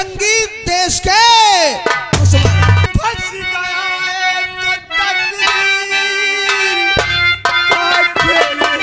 संगीत देश के फंस गया एक तकदीर का खेल है।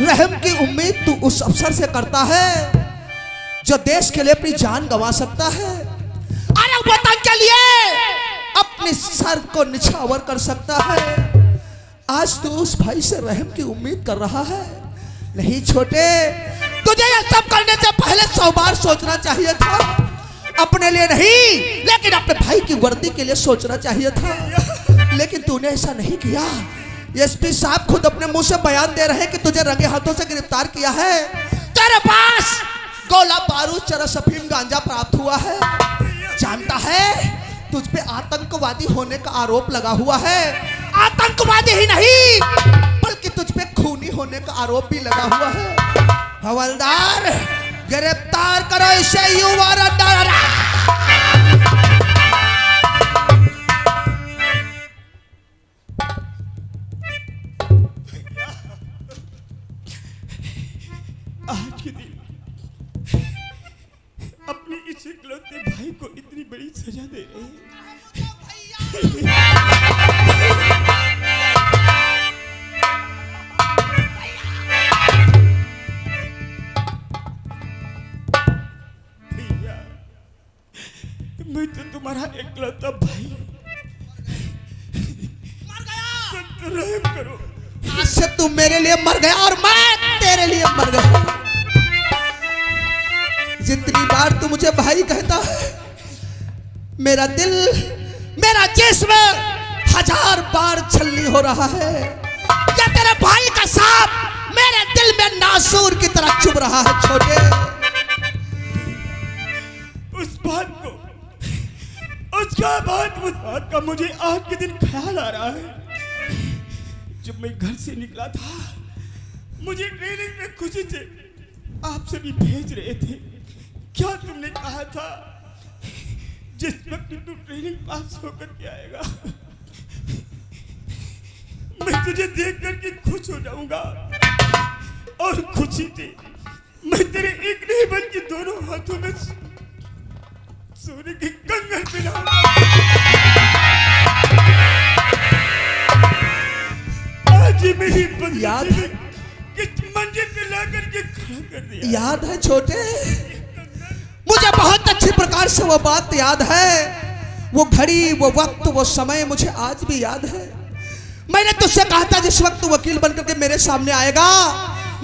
रहम की उम्मीद तू उस अफसर से करता है जो देश के लिए अपनी जान गंवा सकता है, अरे वतन के लिए अपने सर को निछावर कर सकता है। आज तू उस भाई से रहम की उम्मीद कर रहा है। नहीं छोटे, तुझे यह सब करने से पहले 100 बार सोचना चाहिए था। अपने लिए नहीं, लेकिन अपने भाई की वर्दी के लिए सोचना चाहिए था, लेकिन तूने ऐसा नहीं किया। एसपी साहब खुद अपने मुंह से बयान दे रहे हैं कि तुझे रंगे हाथों से गिरफ्तार किया है। तेरे पास गोला बारूद चरस अफीम गांजा प्राप्त हुआ है। जानता है तुझ पे आतंकवादी होने का आरोप लगा हुआ है। आतंकवादी ही नहीं बल्कि तुझ पे खूनी होने का आरोप भी लगा हुआ है। हवलदार, गिरफ्तार करो इसे युवा। आज के दिन अपने इस इकलौते भाई को इतनी बड़ी सजा दे रहे हैं। भैया, मैं तो तुम्हारा इकलौता भाई मर गया, तो रहम करो। आज से तू मेरे लिए मर गया और मैं तेरे लिए मर गया। जितनी बार तू मुझे भाई कहता है, मेरा दिल, मेरा जिस्म 1000 बार छलनी हो रहा है। क्या तेरे भाई का सांप मेरे दिल में नासूर की तरह चुभ रहा है। छोटे, उस बात का मुझे आज के दिन ख्याल आ रहा है। जब मैं घर से निकला था, मुझे ट्रेनिंग में खुशी से आप सभी भेज रहे थे। क्या तुमने कहा था, जिस वक्त तू ट्रेनिंग पास होकर के आएगा, मैं तुझे देख करके खुश हो जाऊंगा। और खुशी थी, मैं तेरे एक नहीं बल्कि दोनों हाथों में सोने की कंगन पहनाऊंगा। आज ही मेरी याद है, मंजिल पे ला करके खड़ा कर दिया। याद है छोटे, मुझे बहुत अच्छी प्रकार से वो बात याद है। वो घड़ी, वो वक्त, वो समय मुझे आज भी याद है। मैंने तुझसे कहा था जिस वक्त तू वकील बनकर के मेरे सामने आएगा,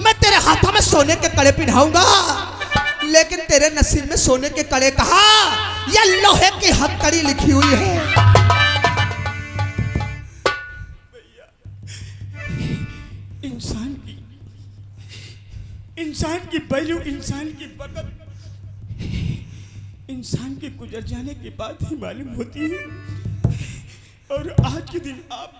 मैं तेरे हाथों में सोने के कड़े पहनाऊंगा। लेकिन तेरे नसीब में सोने के कड़े कहा, या लोहे की हथकड़ी लिखी हुई है। इंसान की वैल्यू, इंसान की बरकत इंसान के गुजर जाने के बाद ही मालूम होती है। और आज के दिन आप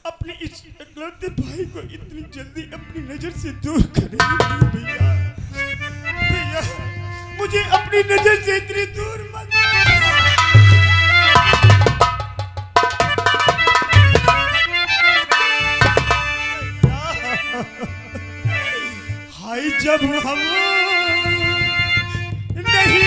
अपने इस इकलौते भाई को इतनी जल्दी अपनी नजर से दूर करेंगे। भैया भैया, मुझे अपनी नजर से इतनी दूर मत। हाय जब हम नहीं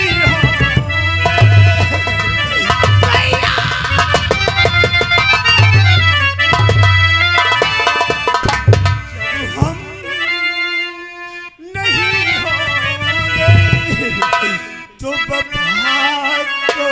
तो बबा को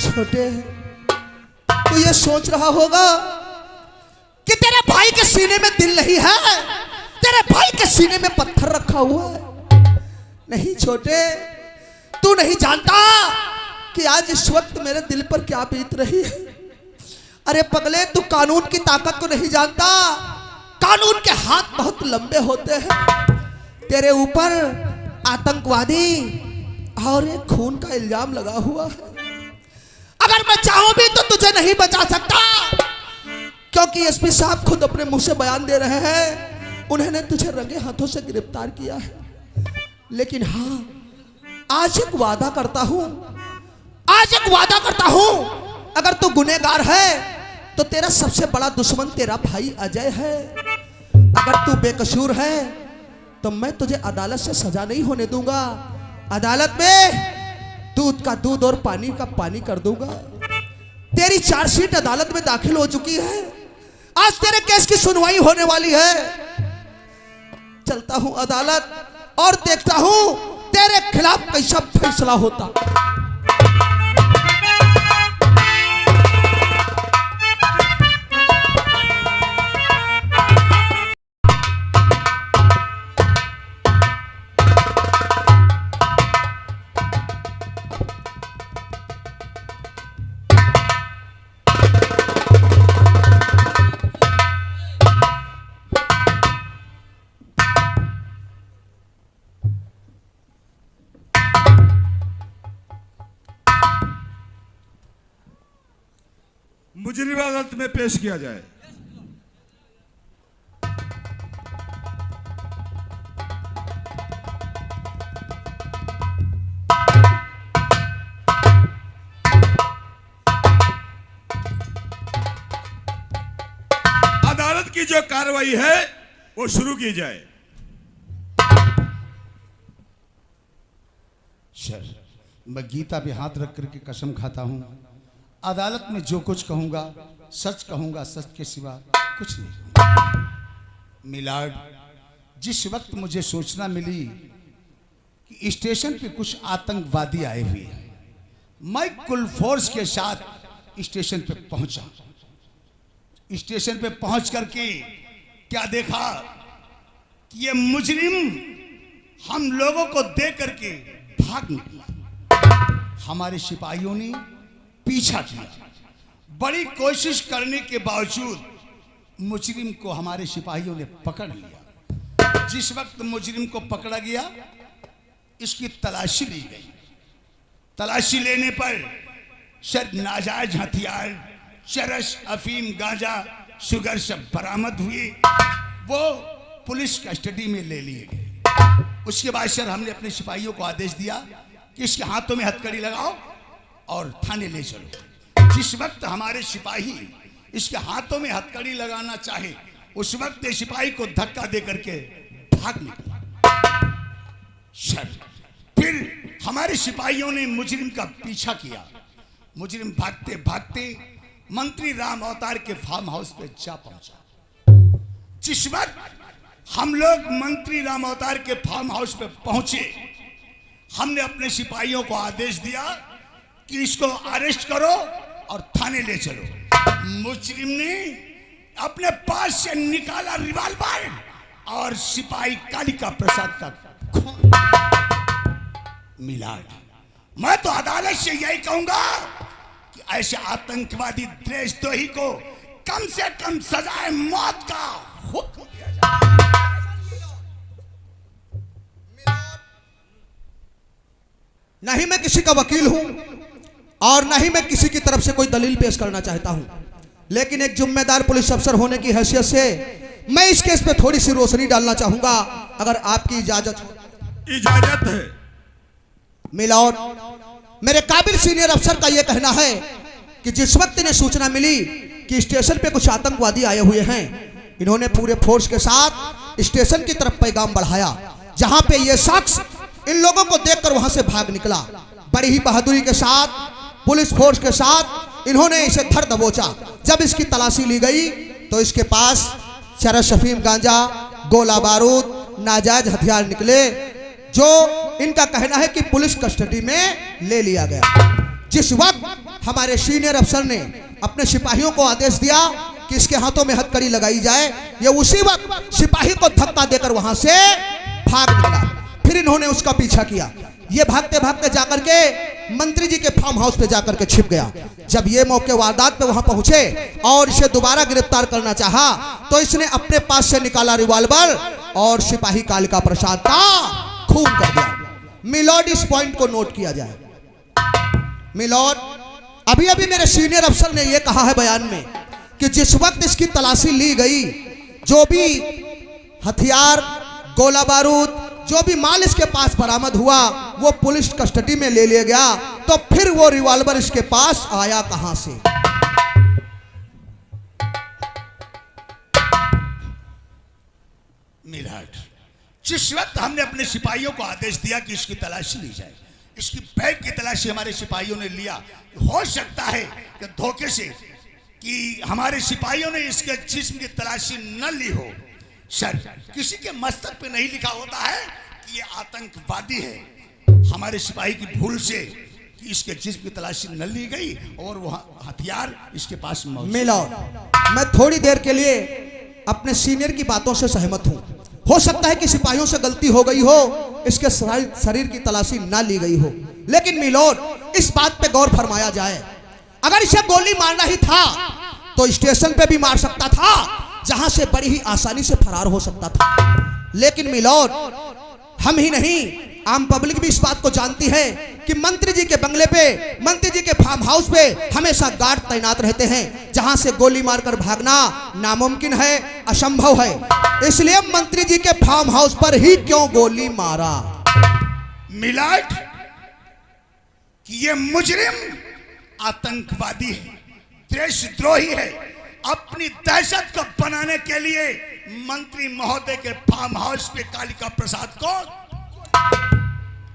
छोटे, तू ये सोच रहा होगा कि तेरे भाई के सीने में दिल नहीं है, तेरे भाई के सीने में पत्थर रखा हुआ है। नहीं छोटे, तू नहीं जानता कि आज इस वक्त मेरे दिल पर क्या बीत रही है। अरे पगले, तू कानून की ताकत को नहीं जानता। कानून के हाथ बहुत लंबे होते हैं। तेरे ऊपर आतंकवादी और एक खून का इल्जाम लगा हुआ है। अगर मैं चाहूं भी तो तुझे नहीं बचा सकता, क्योंकि एसपी साहब खुद अपने मुंह से बयान दे रहे हैं, उन्होंने तुझे रंगे हाथों से गिरफ्तार किया है। लेकिन हाँ, आज एक वादा करता हूं, अगर तू गुनहगार है तो तेरा सबसे बड़ा दुश्मन तेरा भाई अजय है। अगर तू बेकसूर है तो मैं तुझे अदालत से सजा नहीं होने दूंगा। अदालत में दूध का दूध और पानी का पानी कर दूंगा। तेरी चार्जशीट अदालत में दाखिल हो चुकी है। आज तेरे केस की सुनवाई होने वाली है। चलता हूं अदालत और देखता हूं तेरे खिलाफ कैसा फैसला होता। मुजरिम अदालत में पेश किया जाए। अदालत की जो कार्रवाई है वो शुरू की जाए। सर, मैं गीता पे हाथ रख करके कसम खाता हूं, अदालत में जो कुछ कहूंगा सच कहूंगा, सच के सिवा कुछ नहीं कहूंगा। मिलाड, जिस वक्त मुझे सूचना मिली कि स्टेशन पे कुछ आतंकवादी आए हुए हैं, मैं कुल फोर्स के साथ स्टेशन पे पहुंचा। स्टेशन पे पहुंच करके क्या देखा कि ये मुजरिम हम लोगों को देख करके भाग निकला। हमारे सिपाहियों ने पीछा किया, बड़ी कोशिश करने के बावजूद मुजरिम को हमारे सिपाहियों ने पकड़ लिया। जिस वक्त मुजरिम को पकड़ा गया, इसकी तलाशी ली गई। तलाशी लेने पर सर नाजायज हथियार, चरस, अफीम, गांजा, शुगर सब बरामद हुए। वो पुलिस कस्टडी में ले लिए गए। उसके बाद सर हमने अपने सिपाहियों को आदेश दिया कि इसके हाथों में हथकड़ी लगाओ और थाने ले चलो। जिस वक्त हमारे सिपाही इसके हाथों में हथकड़ी लगाना चाहे, उस वक्त सिपाही को धक्का दे करके भाग निकला। सर फिर हमारे सिपाहियों ने मुजरिम का पीछा किया। मुजरिम भागते भागते मंत्री राम अवतार के फार्म हाउस पे जा पहुंचा। जिस वक्त हम लोग मंत्री राम अवतार के फार्म हाउस पे पहुंचे, हमने अपने सिपाहियों को आदेश दिया कि इसको अरेस्ट करो और थाने ले चलो। मुजरिम ने अपने पास से निकाला रिवॉल्वर और सिपाही कालिका प्रसाद का खून। मिलाड, मैं तो अदालत से यही कहूंगा कि ऐसे आतंकवादी देशद्रोही को कम से कम सजाए मौत का हुक्म दिया जाए। नहीं मैं किसी का वकील हूं और नहीं मैं किसी की तरफ से कोई दलील पेश करना चाहता हूं, लेकिन एक जिम्मेदार पुलिस अफसर होने की हैसियत से मैं इस केस पे थोड़ी सी रोशनी डालना चाहूंगा, अगर आपकी इजाजत हो। इजाजत है। मिलॉर्ड, मेरे काबिल सीनियर अफसर का यह कहना है कि जिस वक्त इन्हें सूचना मिली कि स्टेशन पे कुछ आतंकवादी आए हुए हैं, इन्होंने पूरे फोर्स के साथ स्टेशन की तरफ पैगाम बढ़ाया, जहां पे ये शख्स इन लोगों को देखकर वहां से भाग निकला। बड़ी ही बहादुरी के साथ पुलिस फोर्स के साथ इन्होंने इसे धर दबोचा। जब इसकी तलाशी ली गई तो इसके पास चरस, अफीम, गांजा, गोला बारूद, नाजायज हथियार निकले, जो इनका कहना है कि पुलिस कस्टडी में ले लिया गया। जिस वक्त हमारे सीनियर अफसर ने अपने सिपाहियों को आदेश दिया कि इसके हाथों में हथकड़ी लगाई जाए, ये उसी वक्त सिपाही को धक्का देकर वहां से भाग निकला। फिर इन्होंने उसका पीछा किया। ये भागते भागते जाकर के मंत्री जी के फार्म हाउस पे जाकर के छिप गया। जब ये मौके वारदात पे वहां पहुंचे और इसे दोबारा गिरफ्तार करना चाहा, तो इसने अपने पास से निकाला रिवॉल्वर और सिपाही कालिका प्रसाद का खून कर दिया। मिलॉर्ड, इस पॉइंट को नोट किया जाए। मिलॉर्ड, अभी अभी मेरे सीनियर अफसर ने यह कहा है बयान में कि जिस वक्त इसकी तलाशी ली गई, जो भी हथियार, गोला बारूद, जो भी माल इसके पास बरामद हुआ, वो पुलिस कस्टडी में ले लिया गया। तो फिर वो रिवॉल्वर इसके पास आया कहां से? मिलाड, जिस वक्त हमने अपने सिपाहियों को आदेश दिया कि इसकी तलाशी ली जाए, इसकी बैग की तलाशी हमारे सिपाहियों ने लिया। हो सकता है कि धोखे से कि हमारे सिपाहियों ने इसके जिस्म की तलाशी न ली हो। सर, किसी के मस्तक पे नहीं लिखा होता है कि ये आतंकवादी है। हमारे सिपाही की भूल से कि इसके जिस्म की तलाशी न ली गई और वो हथियार इसके पास मौजूद। मिलॉर्ड, मैं थोड़ी देर के लिए अपने सीनियर की बातों से सहमत हूं। हो सकता है कि सिपाहियों से गलती हो गई हो, इसके शरीर की तलाशी ना ली गई हो, लेकिन मिलॉर्ड, इस बात पे गौर फरमाया जाए, अगर इसे गोली मारना ही था तो स्टेशन पे भी मार सकता था, जहां से बड़ी ही आसानी से फरार हो सकता था। लेकिन मिलॉर्ड, हम ही नहीं, आम पब्लिक भी इस बात को जानती है कि मंत्री जी के बंगले पे, मंत्री जी के फार्म हाउस पे हमेशा गार्ड तैनात रहते हैं, जहां से गोली मारकर भागना नामुमकिन है, असंभव है। इसलिए मंत्री जी के फार्म हाउस पर ही क्यों गोली मारा? मिलाट कि ये मुजरिम आतंकवादी है, देशद्रोही है, अपनी दहशत को बनाने के लिए मंत्री महोदय के फार्म हाउस पे कालिका प्रसाद को।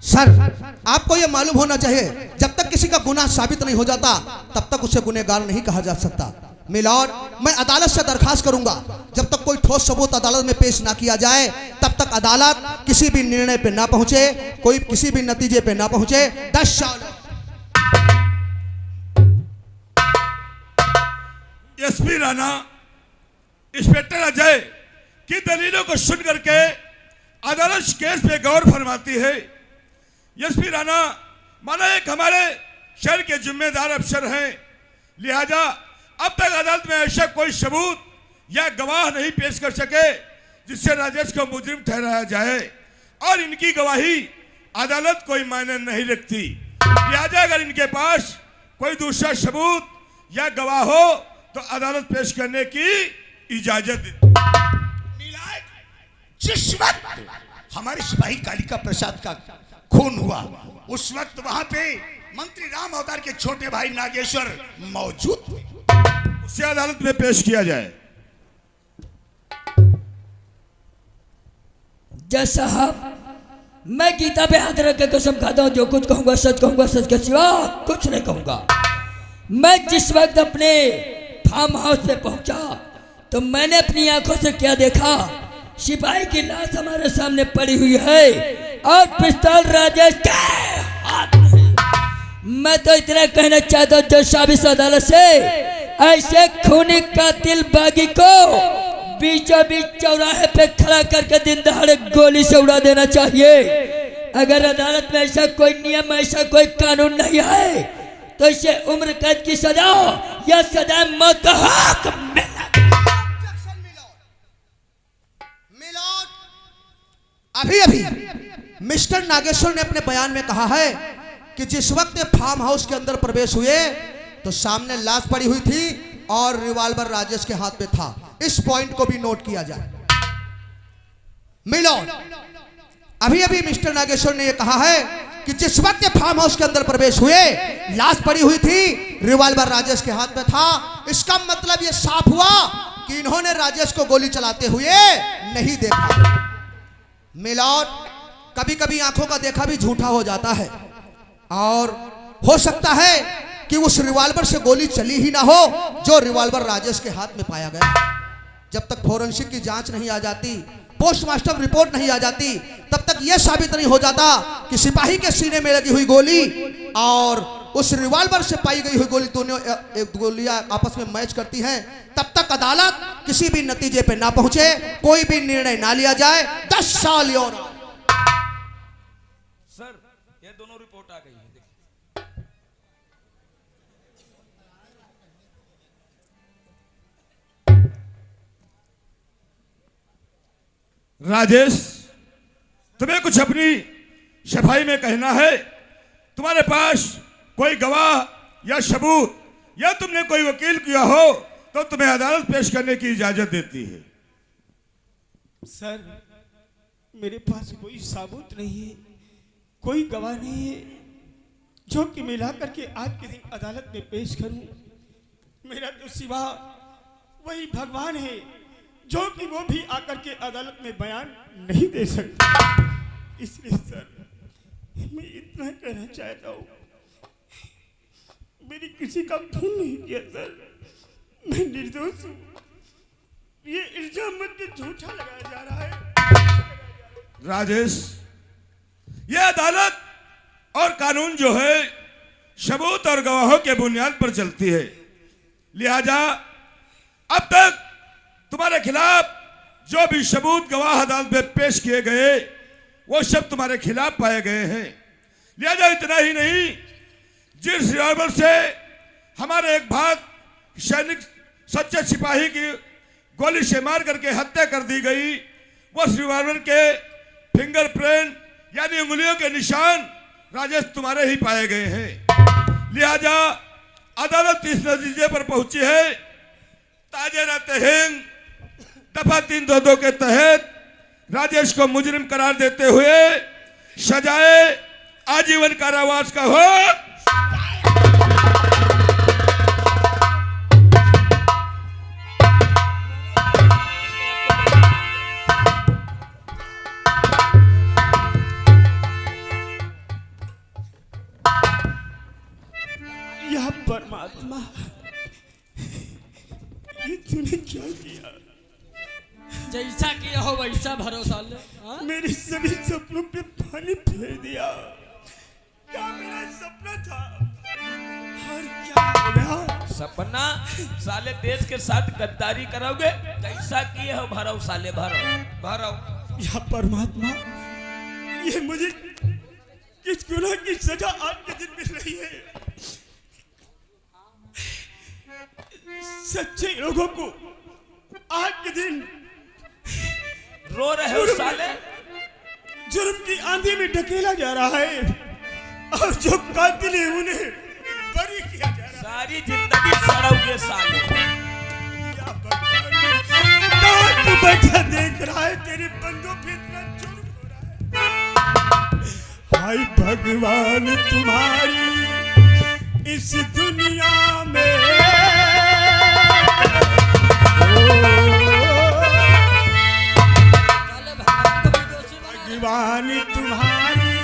सर, आपको यह मालूम होना चाहिए, जब तक किसी का गुनाह साबित नहीं हो जाता तब तक उसे गुनहगार नहीं कहा जा सकता। मिलॉर्ड, मैं अदालत से दरखास्त करूंगा, जब तक कोई ठोस सबूत अदालत में पेश ना किया जाए तब तक अदालत किसी भी निर्णय पे ना पहुंचे, कोई किसी भी नतीजे पे ना पहुंचे। 10 साल। एसपी राणा इंस्पेक्टर अजय की दलीलों को सुन करके अदालत केस पे गौर फरमाती है। एसपी राणा माना एक हमारे शहर के जिम्मेदार अफसर हैं, लिहाजा अब तक अदालत में ऐसा कोई सबूत या गवाह नहीं पेश कर सके जिससे राजेश को मुजरिम ठहराया जाए, और इनकी गवाही अदालत कोई मायने नहीं रखती। लिहाजा अगर इनके पास कोई दूसरा सबूत या गवाह हो तो अदालत पेश करने की इजाजत दे। जिस वक्त हमारे सिपाही कालिका प्रसाद का खून हुआ उस वक्त वहां पे मंत्री राम अवतार के छोटे भाई नागेश्वर मौजूद थे, उसे अदालत में पेश किया जाए। जज साहब, मैं गीता पे हाथ रख के कसम खाता हूं, जो कुछ कहूंगा सच कहूंगा, सच के सिवा कुछ नहीं कहूंगा। मैं जिस वक्त अपने फार्म हाउस पे पहुंचा तो मैंने अपनी आंखों से क्या देखा? सिपाही की लाश हमारे सामने पड़ी हुई है और पिस्तौल राजेश के हाथ में। मैं तो इतना कहना चाहता हूं जज साहब, इस अदालत से ऐसे खूनी कातिल बागी को बीचों बीच चौराहे पे खड़ा करके दिन दहाड़े गोली से उड़ा देना चाहिए। अगर अदालत में ऐसा कोई नियम, ऐसा कोई कानून नहीं है तो इसे उम्र कैद की सजा या सजा मौत का हक मिला। अभी अभी मिस्टर नागेश्वर ने अपने बयान में कहा है कि जिस वक्त फार्म हाउस के अंदर प्रवेश हुए तो सामने लाश पड़ी हुई थी और रिवॉल्वर राजेश के हाथ में था। इस पॉइंट को भी नोट किया जाए। मिलॉर्ड, अभी अभी मिस्टर नागेश्वर ने यह कहा है कि जिस वक्त फार्म हाउस के अंदर प्रवेश हुए लाश पड़ी हुई थी, रिवॉल्वर राजेश के हाथ में था। इसका मतलब यह साफ हुआ कि इन्होंने राजेश को गोली चलाते हुए नहीं देखा। मिलॉर्ड, कभी कभी आंखों का देखा भी झूठा हो जाता है और हो सकता है कि उस रिवॉल्वर से गोली चली ही ना हो जो रिवॉल्वर राजेश के हाथ में पाया गया। जब तक फोरेंसिक की जांच नहीं आ जाती, पोस्टमार्टम रिपोर्ट नहीं आ जाती, तब तक यह साबित नहीं हो जाता कि सिपाही के सीने में लगी हुई गोली और उस रिवॉल्वर से पाई गई हुई गोली दोनों गोलियां आपस में मैच करती हैं। तब तक अदालत किसी भी नतीजे पे ना पहुंचे, कोई भी निर्णय ना लिया जाए। 10 साल। सर, ये दोनों रिपोर्ट आ गई है। राजेश, तुम्हें कुछ अपनी सफाई में कहना है? तुम्हारे पास कोई गवाह या सबूत या तुमने कोई वकील किया हो तो तुम्हें अदालत पेश करने की इजाजत देती है। सर, मेरे पास कोई सबूत नहीं है, कोई गवाह नहीं है जो कि मिला करके आज के दिन अदालत में पेश करूं। मेरा तो सिवा वही भगवान है जो कि वो भी आकर के अदालत में बयान नहीं दे सकता। इसलिए सर, मैं इतना कहना चाहता हूँ, मेरी किसी का खून नहीं किया सर, मैं निर्दोष हूँ। ये इल्जाम मुझे झूठा लगाया जा रहा है। राजेश, ये अदालत और कानून जो है सबूत और गवाहों के बुनियाद पर चलती है। लिहाजा अब तक तुम्हारे खिलाफ जो भी सबूत गवाह अदालत में पेश किए गए वो सब तुम्हारे खिलाफ पाए गए हैं। लिहाजा इतना ही नहीं, जिस रिवॉल्वर से हमारे एक भाग सैनिक सच्चे सिपाही की गोली से मार करके हत्या कर दी गई, उस रिवॉल्वर के फिंगरप्रिंट यानी उंगलियों के निशान राजेश तुम्हारे ही पाए गए हैं। लिहाजा अदालत इस नतीजे पर पहुंची है, ताजेरा तहंग दफा 322 के तहत राजेश को मुजरिम करार देते हुए सजाए आजीवन कारावास का हो। या परमात्मा, ये तूने क्या किया? जैसा किया हो वैसा भरोसा ले। हाँ? मेरे सभी सपनों पे पानी फेर दिया। क्या मेरा सपना था और क्या हो गया? सपना साले देश के साथ गद्दारी करोगे, जैसा किए हो भरो साले भरो भरो। या परमात्मा, ये मुझे किस गुनाह की सजा आज के दिन मिल रही है? सच्चे लोगों को आज के दिन रो रहे हो साले। जुर्म की आंधी में ढकेला जा रहा है और जो कातिल है उन्हें बरी किया जा रहा है। सारी जिंदगी सड़ोगे साले। या भगवान, तू बैठा देख रहा है, तेरे बंदों पे इतना जुर्म हो रहा है। हाय भगवान, तुम्हारी इस दुनिया में भगवान, तुम्हारी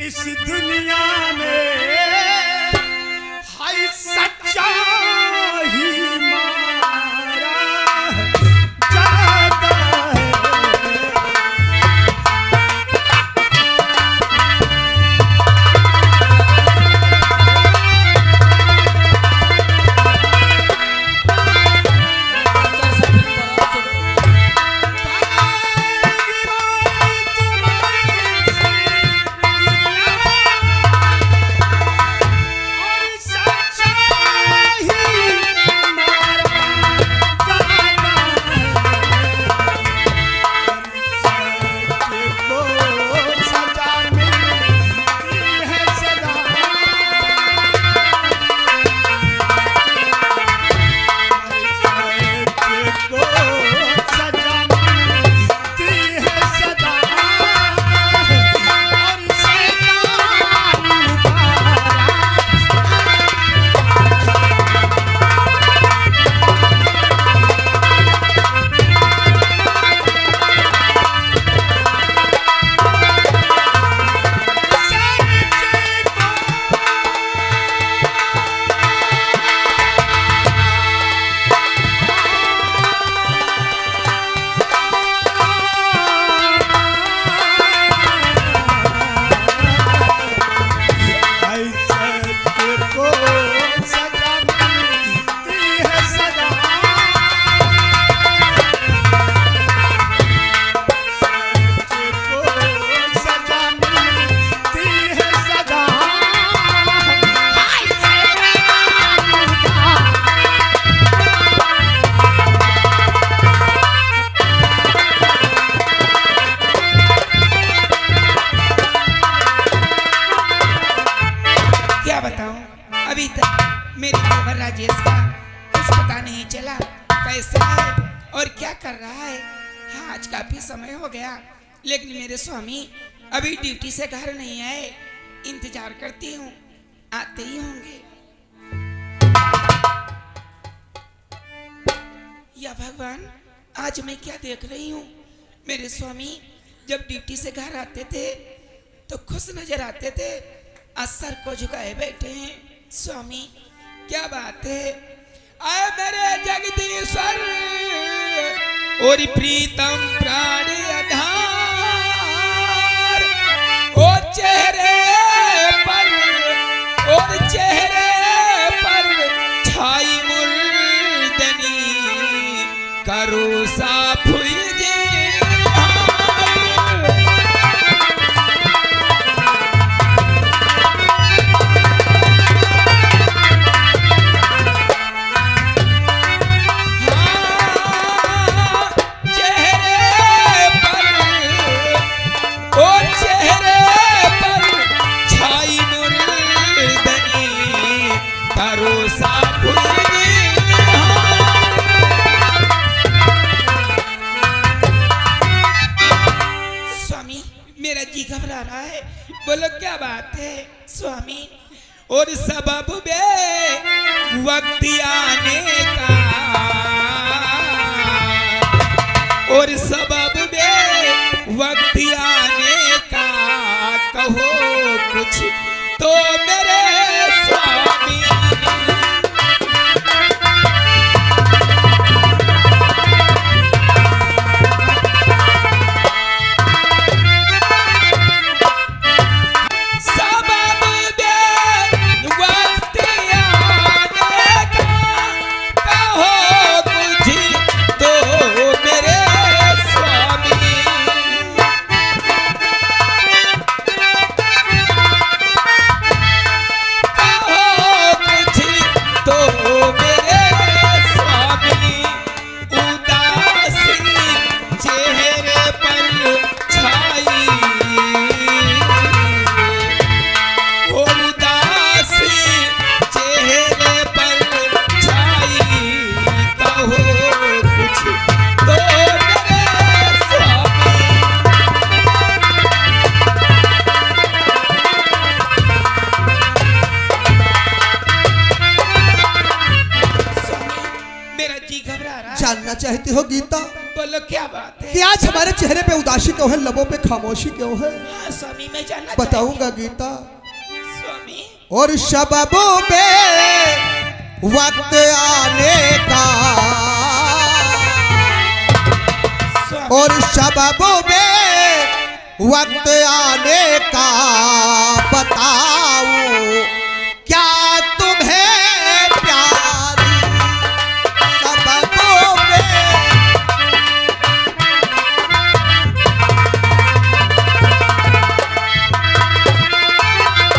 इस दुनिया में हाय सच्चा ही मारा जाता है। लेकिन मेरे स्वामी अभी ड्यूटी से घर नहीं आए, इंतजार करती हूँ, आते ही होंगे। या भगवान, आज मैं क्या देख रही हूँ? मेरे स्वामी जब ड्यूटी से घर आते थे तो खुश नजर आते थे, आज सर को झुकाए बैठे हैं। स्वामी क्या बात है? आए मेरे जगदीश्वर और प्रीतम प्राण आधार, ओ चेहरे पर छाई मुर्दनी करो साफ चेहरे पर मेरा जी घबरा रहा है। बोलो क्या बात है स्वामी? और सबब बे वक्त आने का, और सबब बे वक्त आने का, कहो कुछ तो मेरे स्वामी। जानना चाहती हो गीता? बोलो क्या बात है? कि आज हमारे चेहरे पे उदासी क्यों है, लबों पे खामोशी क्यों है? हाँ स्वामी, मैं जानना बताऊंगा गीता। स्वामी, और सबबों पे वक्त आने का, और सबबों पे वक्त आने का बता